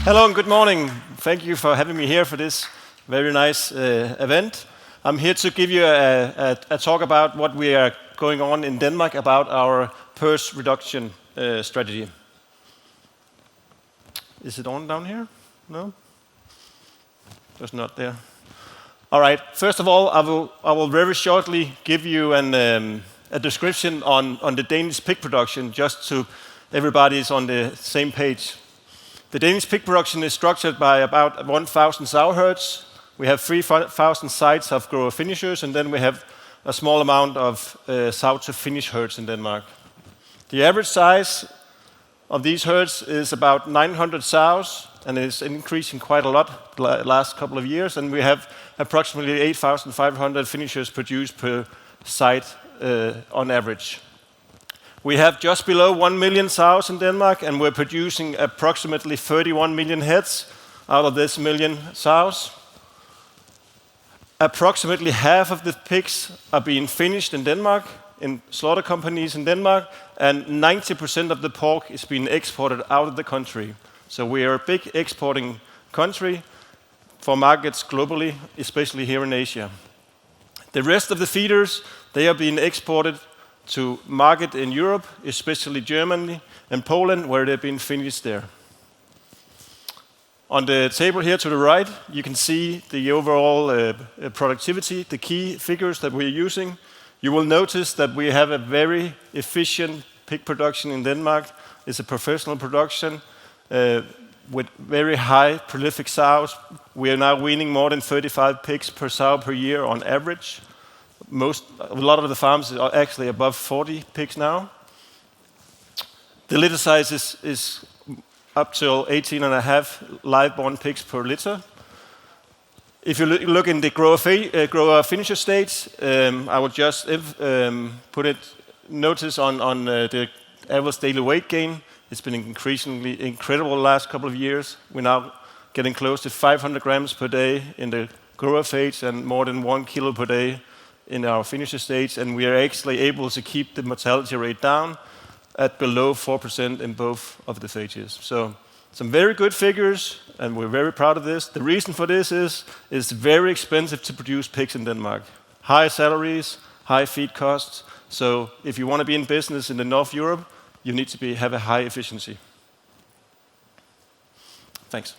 Hello and good morning. Thank you for having me here for this very nice event. I'm here to give you a talk about what we are going on in Denmark about our PRRS reduction strategy. Is it on down here? No? Just not there. All right. First of all, I will very shortly give you a description on the Danish pig production, just so everybody is on the same page. The Danish pig production is structured by about 1,000 sow herds. We have 3,000 sites of grower finishers, and then we have a small amount of sow to finish herds in Denmark. The average size of these herds is about 900 sows, and it's increasing quite a lot the last couple of years, and we have approximately 8,500 finishers produced per site on average. We have just below 1 million sows in Denmark, and we're producing approximately 31 million heads out of this million sows. Approximately half of the pigs are being finished in Denmark, in slaughter companies in Denmark, and 90% of the pork is being exported out of the country. So we are a big exporting country for markets globally, especially here in Asia. The rest of the feeders, they are being exported to market in Europe, especially Germany and Poland, where they've been finished there. On the table here to the right, you can see the overall productivity, the key figures that we're using. You will notice that we have a very efficient pig production in Denmark. It's a professional production with very high prolific sows. We are now weaning more than 35 pigs per sow per year on average. A lot of the farms are actually above 40 pigs now. The litter size is up to 18.5 live-born pigs per litter. If you look in the grower finisher stage, I would just notice on the average daily weight gain. It's been increasingly incredible the last couple of years. We're now getting close to 500 grams per day in the grower phase and more than 1 kilo per day in our finisher stage, and we are actually able to keep the mortality rate down at below 4% in both of the phases. So some very good figures, and we're very proud of this. The reason for this is it's very expensive to produce pigs in Denmark. High salaries, high feed costs. So if you want to be in business in the North Europe, you need to have a high efficiency. Thanks.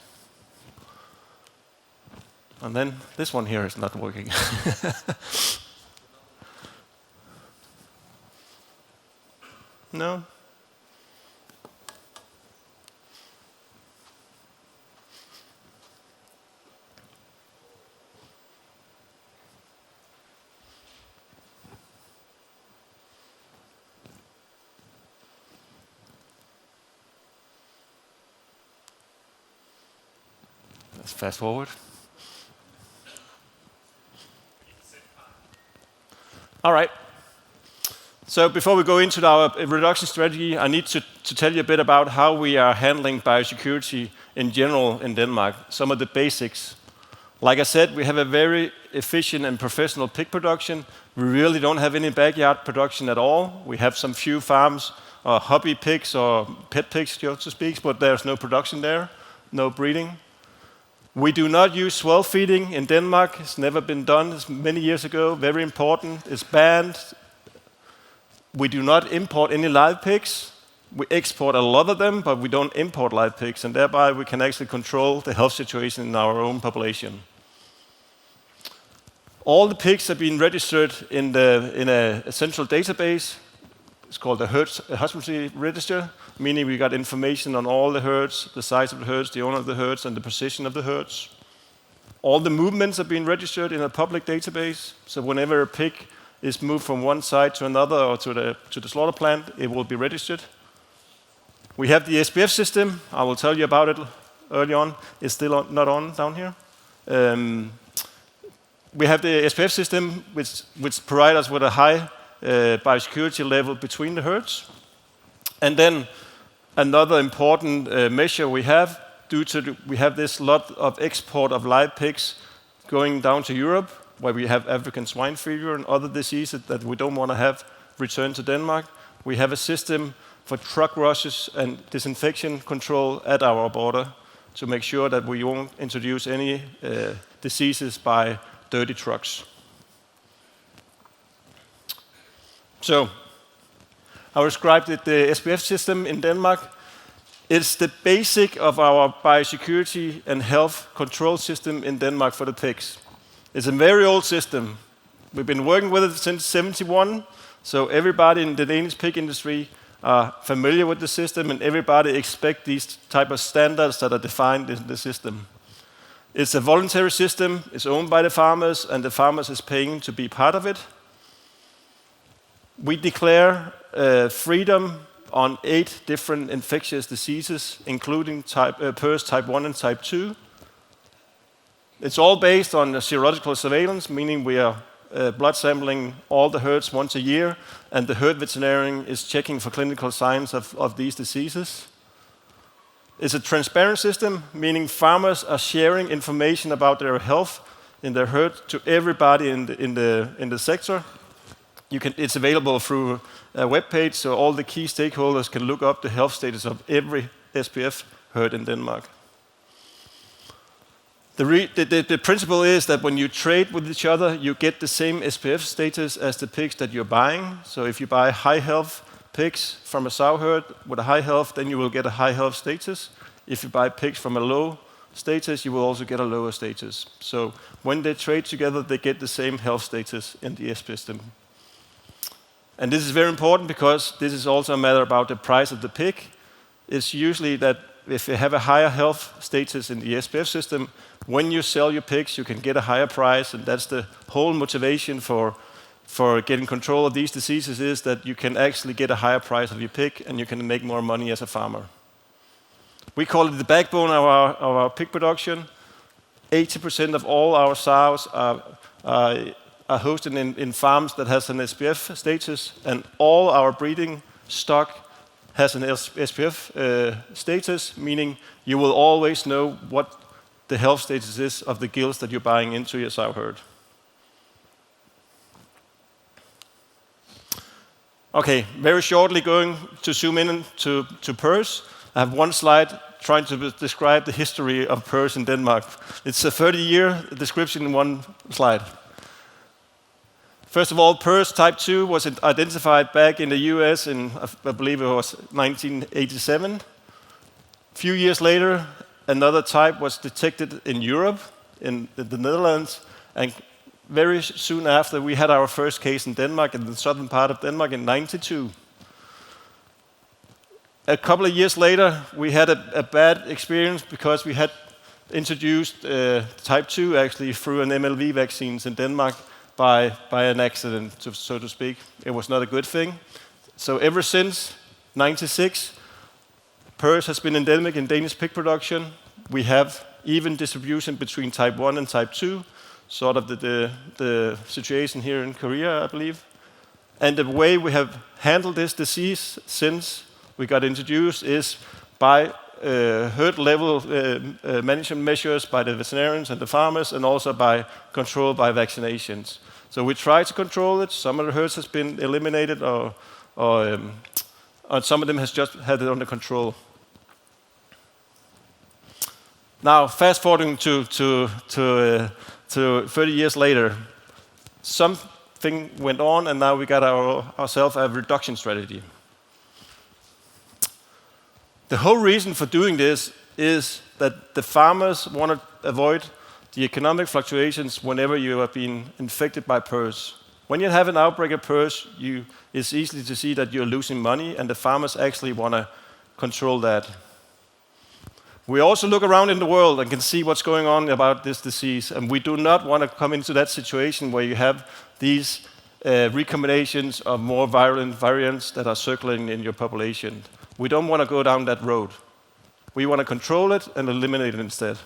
And then this one here is not working. No? Let's fast forward. All right. So before we go into our reduction strategy, I need to tell you a bit about how we are handling biosecurity in general in Denmark, some of the basics. Like I said, we have a very efficient and professional pig production. We really don't have any backyard production at all. We have some few farms, hobby pigs or pet pigs, so to speak, but there's no production there, no breeding. We do not use swell feeding in Denmark. It's never been done. It's many years ago, very important. It's banned. We do not import any live pigs. We export a lot of them, but we don't import live pigs, and thereby we can actually control the health situation in our own population. All the pigs are being registered in a central database. It's called the husbandry register, meaning we got information on all the herds, the size of the herds, the owner of the herds, and the position of the herds. All the movements are being registered in a public database, so whenever a pig is moved from one site to another or to the slaughter plant, it will be registered. We have the SPF system. I will tell you about it early on. It's still not on down here. We have the SPF system, which provides us with a high biosecurity level between the herds. And then another important measure we have, we have this lot of export of live pigs going down to Europe, where we have African swine fever and other diseases that we don't want to have return to Denmark. We have a system for truck rushes and disinfection control at our border. to make sure that we won't introduce any diseases by dirty trucks. So, I described the SPF system in Denmark. It's the basic of our biosecurity and health control system in Denmark for the pigs. It's a very old system. We've been working with it since '71, so everybody in the Danish pig industry are familiar with the system, and everybody expects these type of standards that are defined in the system. It's a voluntary system, it's owned by the farmers, and the farmers is paying to be part of it. We declare freedom on 8 different infectious diseases, including PRRS type 1 and type 2. It's all based on serological surveillance, meaning we are blood sampling all the herds once a year, and the herd veterinarian is checking for clinical signs of these diseases. It's a transparent system, meaning farmers are sharing information about their health in their herd to everybody in the sector. It's available through a web page, so all the key stakeholders can look up the health status of every SPF herd in Denmark. The principle is that when you trade with each other, you get the same SPF status as the pigs that you're buying. So if you buy high health pigs from a sow herd with a high health, then you will get a high health status. If you buy pigs from a low status, you will also get a lower status. So when they trade together, they get the same health status in the SPF system. And this is very important because this is also a matter about the price of the pig. It's usually that if you have a higher health status in the SPF system, when you sell your pigs, you can get a higher price, and that's the whole motivation for getting control of these diseases, is that you can actually get a higher price of your pig and you can make more money as a farmer. We call it the backbone of our pig production. 80% of all our sows are hosted in farms that has an SPF status, and all our breeding stock has an SPF status, meaning you will always know what the health status is of the gills that you're buying into your sow herd. Okay, very shortly going to zoom in to PRRS. I have one slide trying to describe the history of PRRS in Denmark. It's a 30-year description in one slide. First of all, PRRS type 2 was identified back in the US in, I believe it was 1987. A few years later, another type was detected in Europe, in the Netherlands, and very soon after we had our first case in Denmark, in the southern part of Denmark in '92. A couple of years later, we had a bad experience because we had introduced type 2 actually through an MLV vaccines in Denmark by an accident, so to speak. It was not a good thing. So ever since '96, PRRS has been endemic in Danish pig production. We have even distribution between type 1 and type 2, sort of the situation here in Korea, I believe. And the way we have handled this disease since we got introduced is by herd level management measures by the veterinarians and the farmers, and also by control by vaccinations. So we try to control it. Some of the herds has been eliminated, or some of them has just had it under control. Now, fast forwarding to 30 years later, something went on, and now we got ourselves a reduction strategy. The whole reason for doing this is that the farmers want to avoid the economic fluctuations whenever you have been infected by PRRS. When you have an outbreak of PRRS, it's easy to see that you're losing money, and the farmers actually want to control that. We also look around in the world and can see what's going on about this disease, and we do not want to come into that situation where you have these recombinations of more virulent variants that are circulating in your population. We don't want to go down that road. We want to control it and eliminate it instead.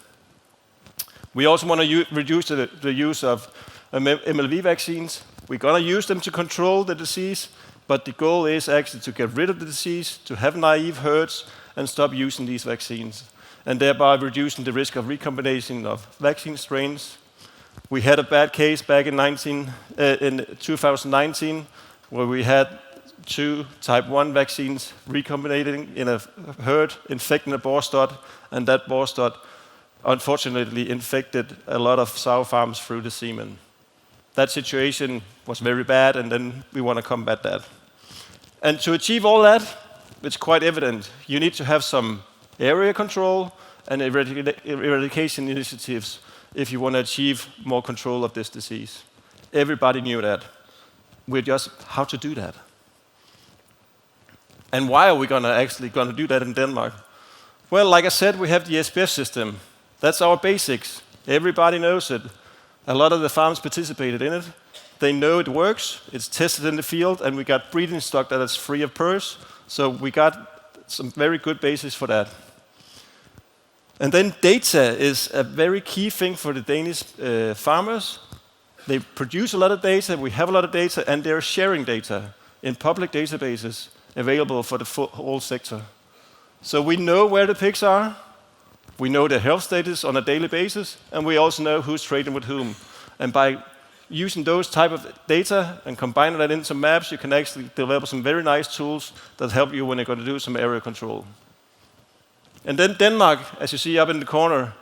We also want to reduce the use of MLV vaccines. We're going to use them to control the disease, but the goal is actually to get rid of the disease, to have naive herds, and stop using these vaccines, and thereby reducing the risk of recombination of vaccine strains. We had a bad case back in 2019, where we had 2 type 1 vaccines recombinating in a herd, infecting a boar stud, and that boar stud unfortunately infected a lot of sow farms through the semen. That situation was very bad, and then we want to combat that. And to achieve all that, it's quite evident. You need to have some area control and eradication initiatives if you want to achieve more control of this disease. Everybody knew that. We're just how to do that. And why are we actually going to do that in Denmark? Well, like I said, we have the SPF system. That's our basics. Everybody knows it. A lot of the farms participated in it. They know it works. It's tested in the field, and we got breeding stock that is free of PRRS. So we got some very good basis for that. And then data is a very key thing for the Danish farmers. They produce a lot of data, we have a lot of data, and they're sharing data in public databases available for the whole sector. So we know where the pigs are, we know their health status on a daily basis, and we also know who's trading with whom. And by using those type of data and combining that into maps, you can actually develop some very nice tools that help you when you're going to do some area control. And then Denmark, as you see up in the corner,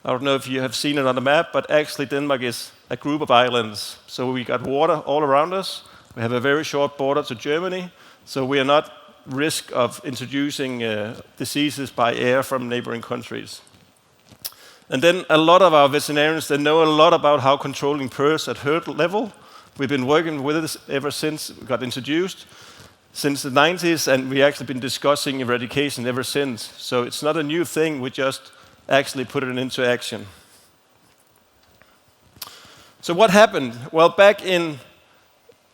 I don't know if you have seen it on the map, but actually Denmark is a group of islands. So we got water all around us. We have a very short border to Germany, so we are not risk of introducing diseases by air from neighboring countries. And then a lot of our veterinarians, they know a lot about how controlling PRRS at herd level. We've been working with it ever since we got introduced, since the 90s, and we've actually been discussing eradication ever since. So it's not a new thing, we just actually put it into action. So what happened? Well, back in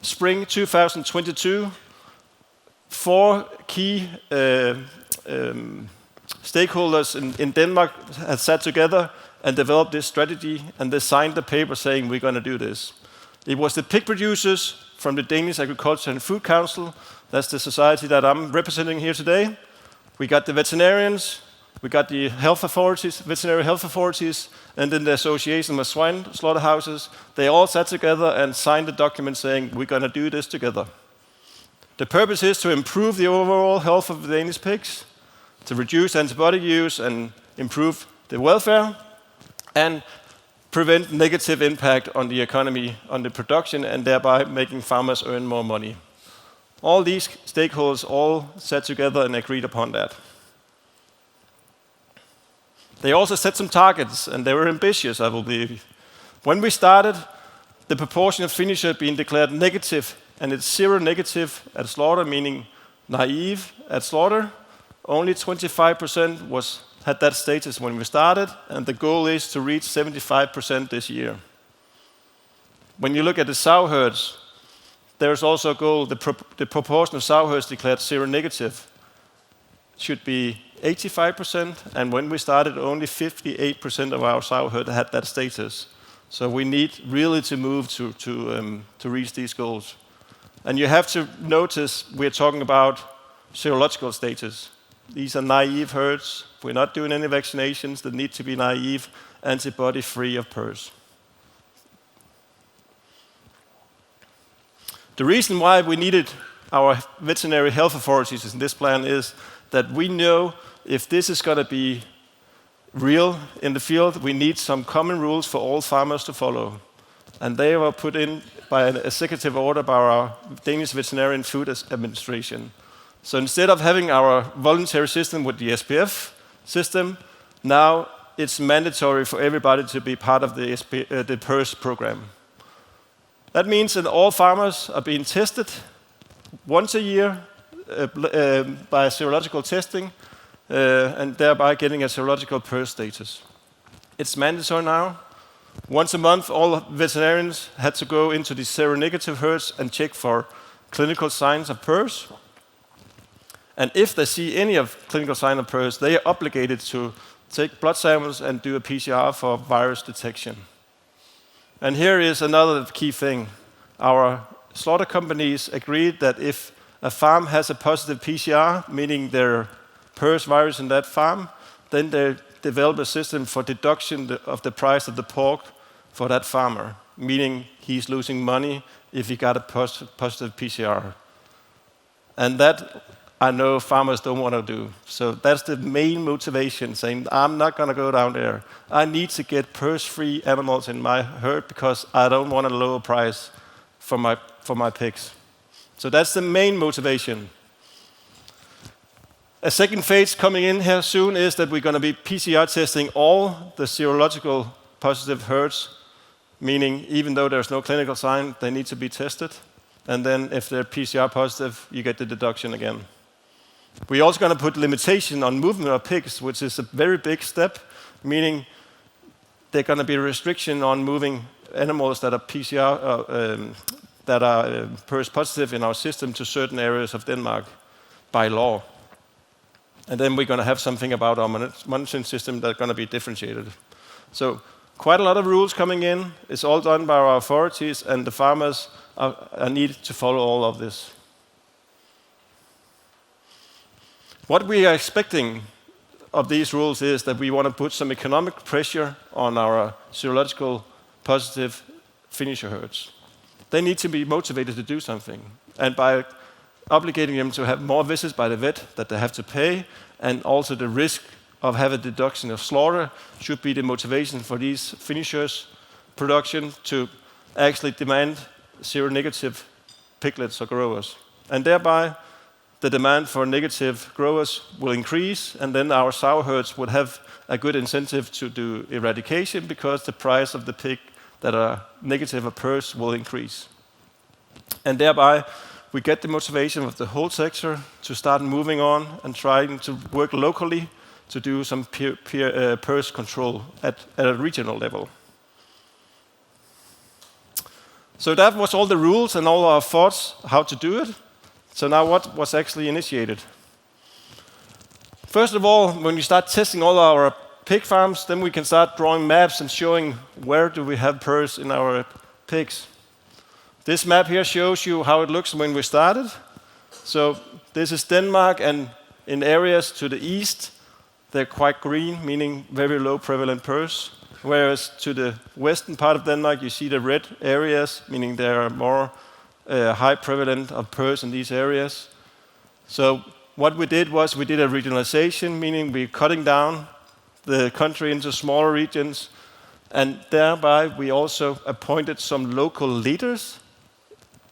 spring 2022, 4 key stakeholders in Denmark had sat together and developed this strategy, and they signed the paper saying we're going to do this. It was the pig producers from the Danish Agriculture and Food Council. That's the society that I'm representing here today. We got the veterinarians, we got the health authorities, veterinary health authorities, and then the Association of Swine Slaughterhouses. They all sat together and signed a document saying we're going to do this together. The purpose is to improve the overall health of the Danish pigs, to reduce antibiotic use and improve the welfare, and prevent negative impact on the economy, on the production, and thereby making farmers earn more money. All these stakeholders all sat together and agreed upon that. They also set some targets, and they were ambitious, I believe. When we started, the proportion of finisher being declared negative, and it's zero negative at slaughter, meaning naive at slaughter. Only 25% had that status when we started, and the goal is to reach 75% this year. When you look at the sow herds, there's also a goal, the proportion of sow herds declared zero negative should be 85%, and when we started, only 58% of our sow herd had that status. So we need really to move to reach these goals. And you have to notice we're talking about serological status. These are naive herds. We're not doing any vaccinations. They need to be naive, antibody-free of PRRS. The reason why we needed our veterinary health authorities in this plan is that we know if this is going to be real in the field, we need some common rules for all farmers to follow. And they were put in by an executive order by our Danish Veterinary and Food Administration. So instead of having our voluntary system with the SPF system, now it's mandatory for everybody to be part of the PRRS program. That means that all farmers are being tested once a year by serological testing, and thereby getting a serological PRRS status. It's mandatory now. Once a month, all veterinarians had to go into the seronegative herds and check for clinical signs of PRRS. And if they see any of clinical signs of PRRS, they are obligated to take blood samples and do a PCR for virus detection. And here is another key thing. Our slaughter companies agreed that if a farm has a positive PCR, meaning their PRRS virus in that farm, then they develop a system for deduction of the price of the pork for that farmer, meaning he's losing money if he got a positive PCR. And that I know farmers don't want to do. So that's the main motivation, saying, I'm not going to go down there. I need to get PRRS-free animals in my herd because I don't want a lower price for my pigs. So that's the main motivation. A second phase coming in here soon is that we're going to be PCR testing all the serological positive herds, meaning even though there's no clinical sign, they need to be tested. And then if they're PCR positive, you get the deduction again. We're also going to put limitation on movement of pigs, which is a very big step, meaning there's going to be a restriction on moving animals that are PCR, that are PRRS positive in our system to certain areas of Denmark by law. And then we're going to have something about our monitoring system that's going to be differentiated. So quite a lot of rules coming in. It's all done by our authorities, and the farmers are needed to follow all of this. What we are expecting of these rules is that we want to put some economic pressure on our serological positive finisher herds. They need to be motivated to do something. And by obligating them to have more visits by the vet that they have to pay, and also the risk of having a deduction of slaughter should be the motivation for these finishers production to actually demand seronegative piglets or growers. And thereby, the demand for negative growers will increase, and then our sow herds would have a good incentive to do eradication because the price of the pig that are negative of PRRS will increase. And thereby, we get the motivation of the whole sector to start moving on and trying to work locally to do some PRRS control at a regional level. So that was all the rules and all our thoughts how to do it. So now what was actually initiated? First of all, when we start testing all our pig farms, then we can start drawing maps and showing where do we have PRRS in our pigs. This map here shows you how it looks when we started. So this is Denmark, and in areas to the east, they're quite green, meaning very low prevalent PRRS. Whereas to the western part of Denmark, you see the red areas, meaning there are more high prevalent of PRRS in these areas. So what we did was we did a regionalization, meaning we're cutting down the country into smaller regions, and thereby we also appointed some local leaders,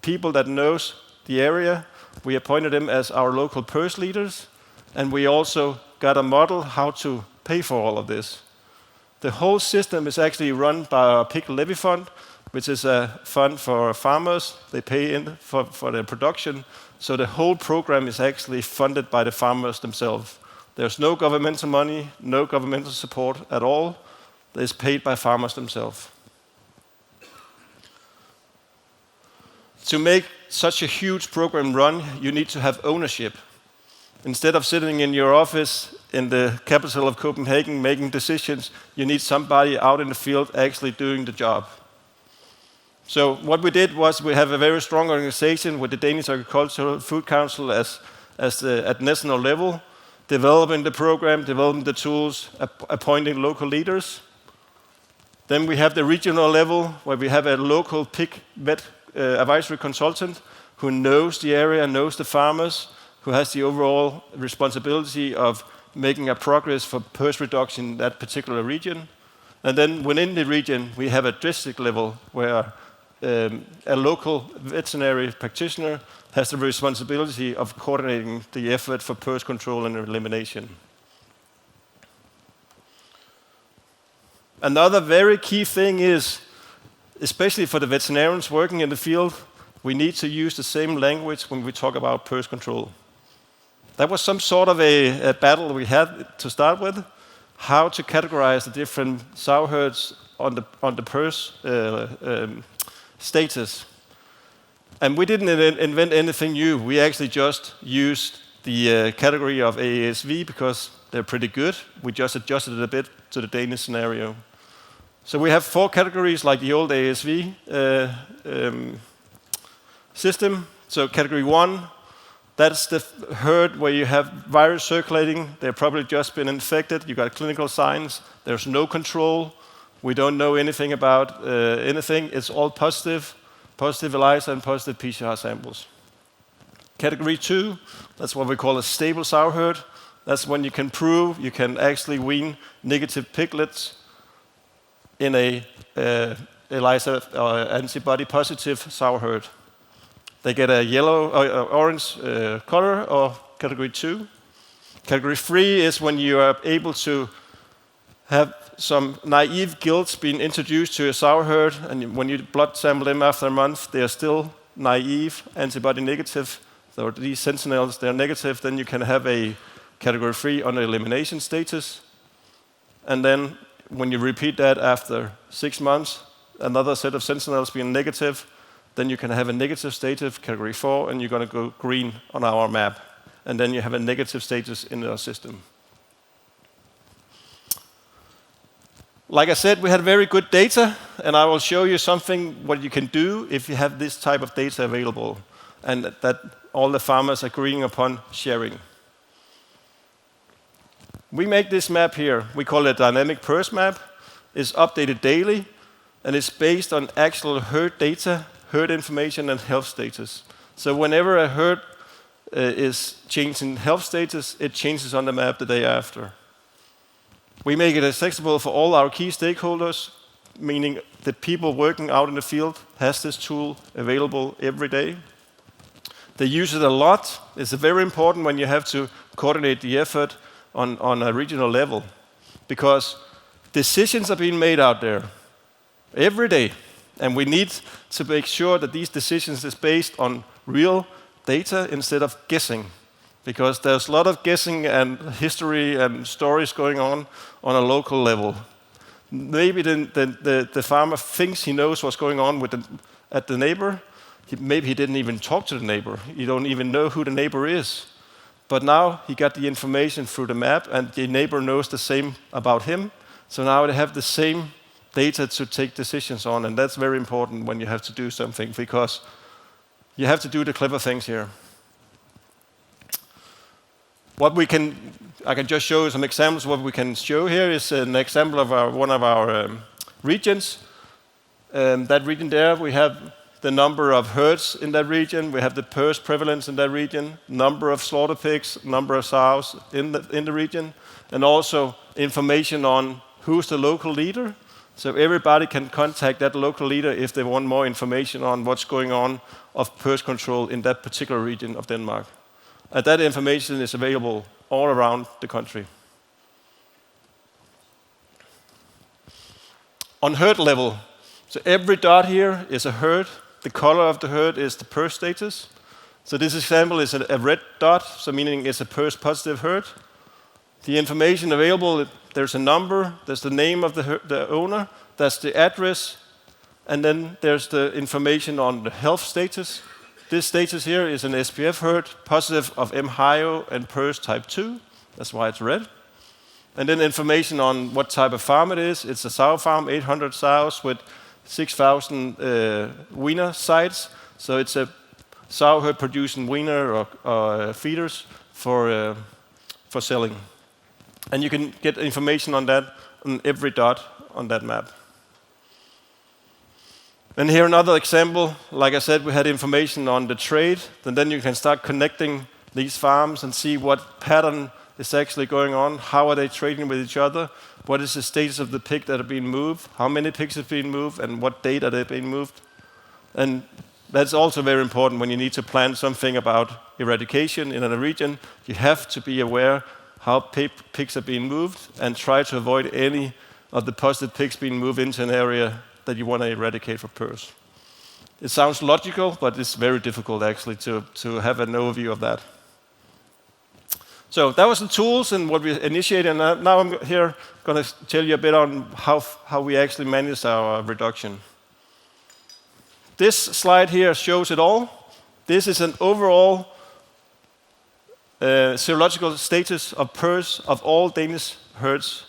people that knows the area. We appointed them as our local PRRS leaders, and we also got a model how to pay for all of this. The whole system is actually run by our Pig Levy Fund, which is a fund for farmers. They pay in for their production. So the whole program is actually funded by the farmers themselves. There's no governmental money, no governmental support at all. It's paid by farmers themselves. To make such a huge program run, you need to have ownership. Instead of sitting in your office in the capital of Copenhagen making decisions, you need somebody out in the field actually doing the job. So what we did was we have a very strong organization with the Danish Agricultural Food Council at national level, developing the program, developing the tools, appointing local leaders. Then we have the regional level where we have a local pig vet advisory consultant who knows the area, knows the farmers, who has the overall responsibility of making a progress for PRRS reduction in that particular region. And then within the region, we have a district level where a local veterinary practitioner has the responsibility of coordinating the effort for PRRS control and elimination. Another very key thing is, especially for the veterinarians working in the field, we need to use the same language when we talk about PRRS control. That was some sort of a battle we had to start with, how to categorize the different sow herds on the PRRS status. And we didn't invent anything new. We actually just used the category of AASV because they're pretty good. We just adjusted it a bit to the Danish scenario. So we have 4 categories like the old AASV system. So category 1, that's the herd where you have virus circulating. They've probably just been infected. You got clinical signs. There's no control. We don't know anything about anything. It's all positive ELISA and positive PCR samples. Category 2, that's what we call a stable sow herd. That's when you can prove you can actually wean negative piglets in a ELISA or antibody-positive sow herd. They get a yellow or orange color, or category 2. Category 3 is when you are able to have some naive gilts being introduced to a sow herd, and when you blood sample them after a month, they are still naive, antibody negative. So these sentinels, they're negative, then you can have a category 3 on the elimination status. And then when you repeat that after 6 months, another set of sentinels being negative, then you can have a negative status, category 4, and you're going to go green on our map. And then you have a negative status in our system. Like I said, we had very good data, and I will show you something what you can do if you have this type of data available, and that all the farmers are agreeing upon sharing. We make this map here. We call it a dynamic PRRS map. It's updated daily, and it's based on actual herd data, herd information, and health status. So whenever a herd is changing health status, it changes on the map the day after. We make it accessible for all our key stakeholders, meaning the people working out in the field has this tool available every day. They use it a lot. It's very important when you have to coordinate the effort on a regional level, because decisions are being made out there every day, and we need to make sure that these decisions is based on real data instead of guessing, because there's a lot of guessing and history and stories going on a local level. Maybe the farmer thinks he knows what's going on at the neighbor. Maybe he didn't even talk to the neighbor. You don't even know who the neighbor is. But now he got the information through the map, and the neighbor knows the same about him. So now they have the same data to take decisions on, and that's very important when you have to do something, because you have to do the clever things here. I can just show you some examples. What we can show here is an example of one of our regions. That region there, we have the number of herds in that region. We have the PRRS prevalence in that region, number of slaughter pigs, number of sows in the region, and also information on who's the local leader. So everybody can contact that local leader if they want more information on what's going on of PRRS control in that particular region of Denmark. And that information is available all around the country. On herd level, so every dot here is a herd. The color of the herd is the PRRS status. So this example is a red dot, so meaning it's a PRRS positive herd. The information available, there's a number, there's the name of the owner, that's the address, and then there's the information on the health status. This status here is an SPF herd, positive of MHIO and PRRS type 2. That's why it's red. And then information on what type of farm it is. It's a sow farm, 800 sows with 6,000 weaner sites. So it's a sow herd producing weaner or feeders for selling. And you can get information on that on every dot on that map. And here another example. Like I said, we had information on the trade, and then you can start connecting these farms and see what pattern is actually going on. How are they trading with each other? What is the status of the pig that are being moved? How many pigs have been moved, and what date are they being moved? And that's also very important when you need to plan something about eradication in a region. You have to be aware how pigs are being moved and try to avoid any of the positive pigs being moved into an area that you want to eradicate for PRRS. It sounds logical, but it's very difficult actually to have an overview of that. So that was the tools and what we initiated, and now I'm here going to tell you a bit on how we actually manage our reduction. This slide here shows it all. This is an overall serological status of PRRS of all Danish herds.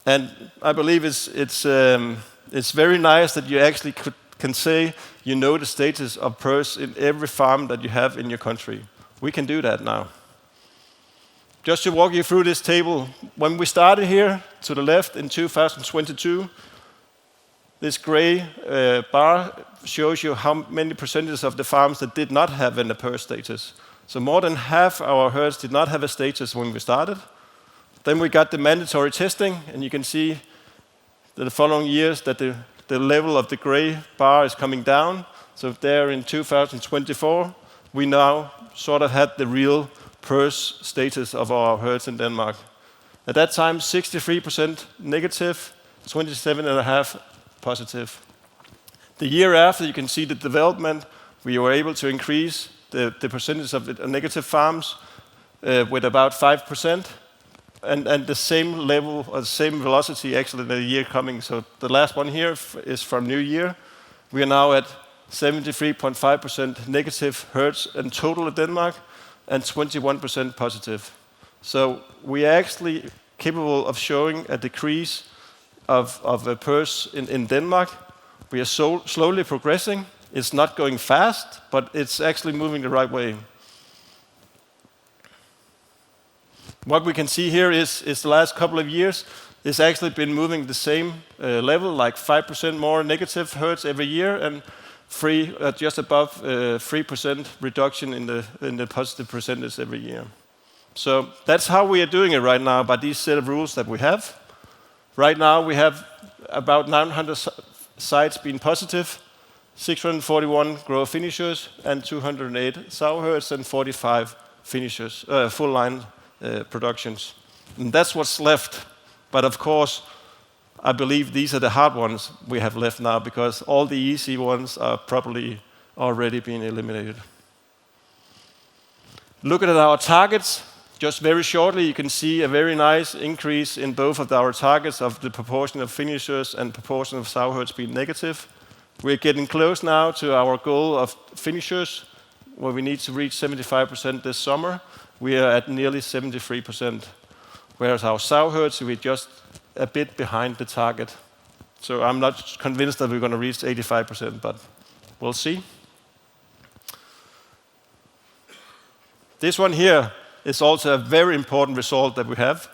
And I believe it's very nice that you actually can say you know the status of PRRS in every farm that you have in your country. We can do that now. Just to walk you through this table, when we started here to the left in 2022, this gray bar shows you how many percentage of the farms that did not have an PRRS status. So more than half our herds did not have a status when we started. Then we got the mandatory testing, and you can see that the following years that the level of the gray bar is coming down. So there in 2024, we now sort of had the real PRRS status of our herds in Denmark. At that time, 63% negative, 27.5% positive. The year after, you can see the development. We were able to increase the percentage of the negative farms with about 5%, and the same level, or the same velocity actually in the year coming. So the last one here is from New Year. We are now at 73.5% negative herds in total in Denmark, and 21% positive. So we are actually capable of showing a decrease of PRRS in Denmark. We are slowly progressing. It's not going fast, but it's actually moving the right way. What we can see here is the last couple of years, it's actually been moving the same level, like 5% more negative herds every year, and just above 3% reduction in the positive percentage every year. So that's how we are doing it right now by these set of rules that we have. Right now we have about 900 sites being positive, 641 grower finishers, and 208 sow herds, and 45 finishers, full line productions. And that's what's left. But of course, I believe these are the hard ones we have left now, because all the easy ones are probably already being eliminated. Looking at our targets, just very shortly, you can see a very nice increase in both of our targets of the proportion of finishers and proportion of sow herds being negative. We're getting close now to our goal of finishers, where we need to reach 75% this summer. We are at nearly 73%, whereas our sow herds, we're just a bit behind the target. So I'm not convinced that we're going to reach 85%, but we'll see. This one here is also a very important result that we have.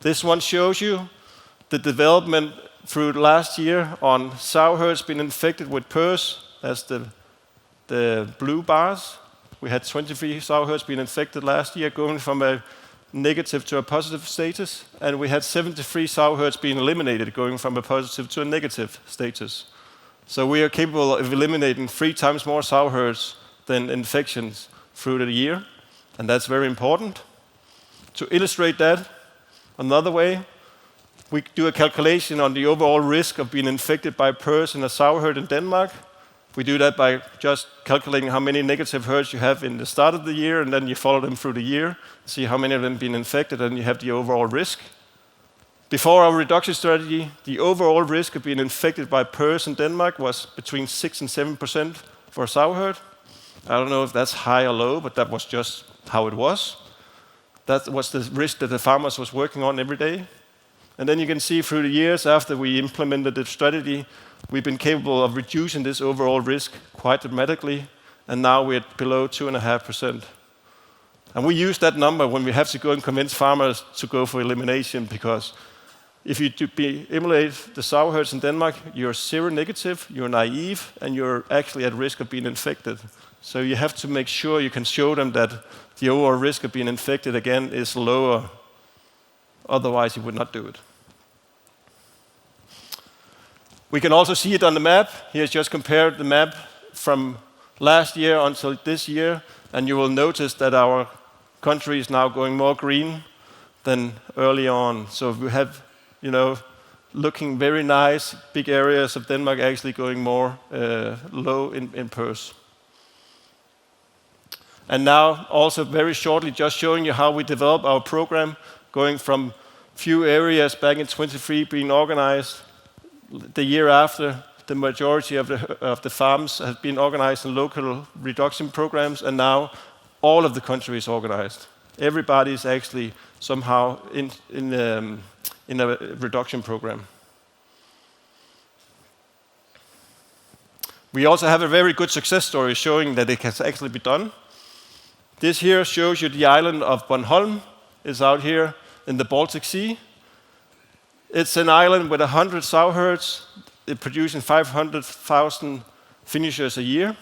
This one shows you the development through last year on sow herds being infected with PRRS. That's the blue bars. We had 23 sow herds being infected last year, going from a negative to a positive status, and we had 73 sow herds being eliminated, going from a positive to a negative status. So we are capable of eliminating 3 times more sow herds than infections through the year, and that's very important. To illustrate that another way, we do a calculation on the overall risk of being infected by PRRS in a sow herd in Denmark. We do that by just calculating how many negative herds you have in the start of the year, and then you follow them through the year, see how many of them have been infected, and you have the overall risk. Before our reduction strategy, the overall risk of being infected by PRRS in Denmark was between 6 and 7% for a sow herd. I don't know if that's high or low, but that was just how it was. That was the risk that the farmers was working on every day. And then you can see through the years after we implemented the strategy, we've been capable of reducing this overall risk quite dramatically, and now we're below 2.5%. And we use that number when we have to go and convince farmers to go for elimination, because if you eliminate the sow herds in Denmark, you're seronegative, you're naive, and you're actually at risk of being infected. So you have to make sure you can show them that the overall risk of being infected again is lower. Otherwise, you would not do it. We can also see it on the map. Here's just compared the map from last year until this year, and you will notice that our country is now going more green than early on. So we have, looking very nice, big areas of Denmark actually going more low in PRRS. And now also very shortly just showing you how we develop our program, going from few areas back in 23 being organized. The year after, the majority of the farms have been organized in local reduction programs, and now all of the country is organized. Everybody is actually somehow in a reduction program. We also have a very good success story showing that it can actually be done. This here shows you the island of Bornholm. It's out here in the Baltic Sea. It's an island with 100 sow herds. producing 500,000 finishers a year.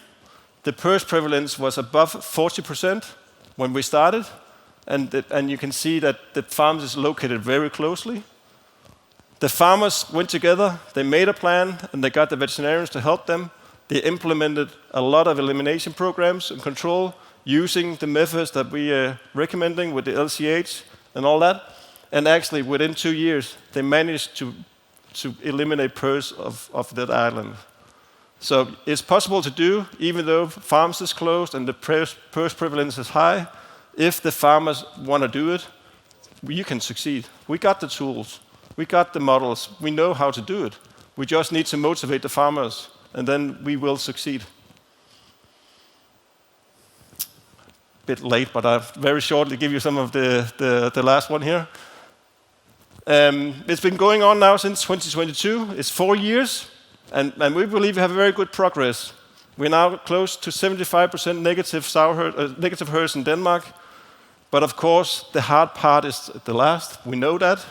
The PRRS prevalence was above 40% when we started, and you can see that the farms is located very closely. The farmers went together, they made a plan, and they got the veterinarians to help them. They implemented a lot of elimination programs and control using the methods that we are recommending with the LCH and all that. And actually, within 2 years, they managed to eliminate PRRS of that island. So it's possible to do, even though farms is closed and the PRRS prevalence is high. If the farmers want to do it, you can succeed. We got the tools. We got the models. We know how to do it. We just need to motivate the farmers, and then we will succeed. Bit late, but I'll very shortly give you some of the last one here. It's been going on now since 2022. It's 4 years, and we believe we have very good progress. We're now close to 75% negative herds in Denmark. But of course, the hard part is the last. We know that.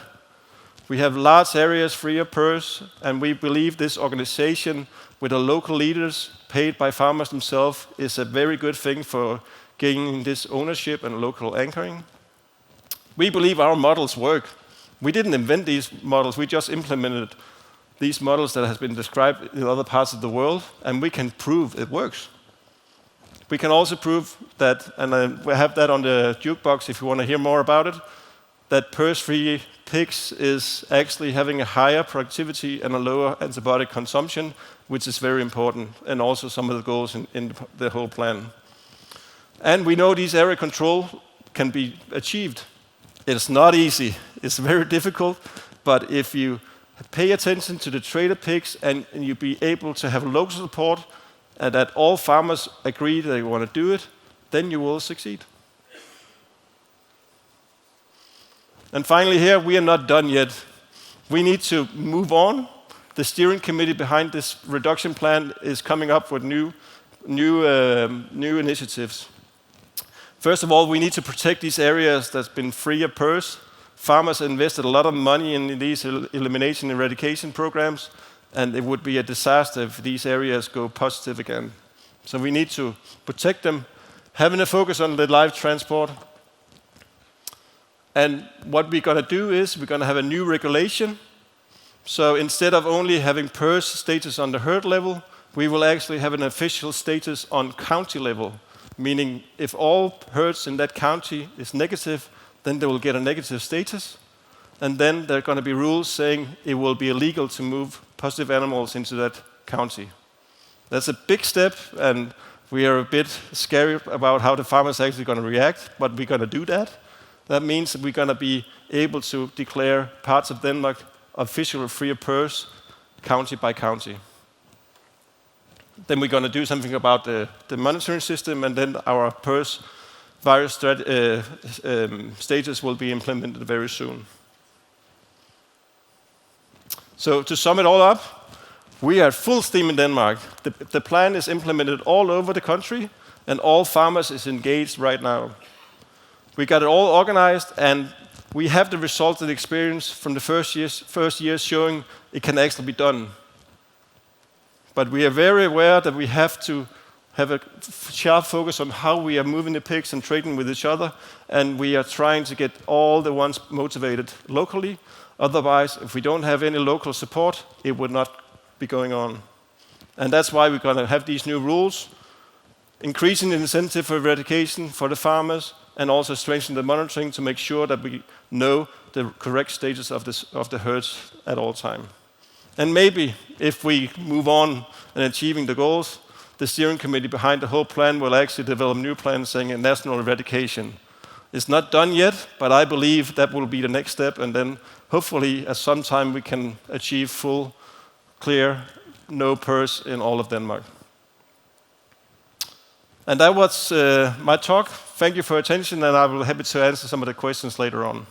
We have large areas free of PRRS, and we believe this organization with the local leaders paid by farmers themselves is a very good thing for gaining this ownership and local anchoring. We believe our models work. We didn't invent these models, we just implemented these models that has been described in other parts of the world, and we can prove it works. We can also prove that, and we have that on the jukebox if you want to hear more about it, that PRRS-free pigs is actually having a higher productivity and a lower antibiotic consumption, which is very important, and also some of the goals in the whole plan. And we know these area control can be achieved. It's not easy, it's very difficult, but if you pay attention to the traded pigs and you be able to have local support and that all farmers agree that they want to do it, then you will succeed. And finally here, we are not done yet. We need to move on. The steering committee behind this reduction plan is coming up with new initiatives. First of all, we need to protect these areas that's been free of PRRS. Farmers invested a lot of money in these elimination and eradication programs, and it would be a disaster if these areas go positive again. So we need to protect them, having a focus on the live transport. And what we're going to do is we're going to have a new regulation. So instead of only having PRRS status on the herd level, we will actually have an official status on county level, meaning if all herds in that county is negative, then they will get a negative status. And then there are going to be rules saying it will be illegal to move positive animals into that county. That's a big step, and we are a bit scary about how the farmers are actually going to react, but we're going to do that. That means that we're going to be able to declare parts of Denmark officially free of PRRS, county by county. Then we're going to do something about the monitoring system, and then our PRRS virus status will be implemented very soon. So to sum it all up, we are full steam in Denmark. The plan is implemented all over the country, and all farmers is engaged right now. We got it all organized, and we have the results and experience from the first years showing it can actually be done. But we are very aware that we have to have a sharp focus on how we are moving the pigs and trading with each other, and we are trying to get all the ones motivated locally. Otherwise, if we don't have any local support, it would not be going on. And that's why we're going to have these new rules, increasing the incentive for eradication for the farmers, and also strengthen the monitoring to make sure that we know the correct status of the herds at all time. And maybe if we move on in achieving the goals, the steering committee behind the whole plan will actually develop new plans saying a national eradication. It's not done yet, but I believe that will be the next step, and then hopefully at some time we can achieve full, clear, no PRRS in all of Denmark. And that was my talk. Thank you for your attention, and I will be happy to answer some of the questions later on.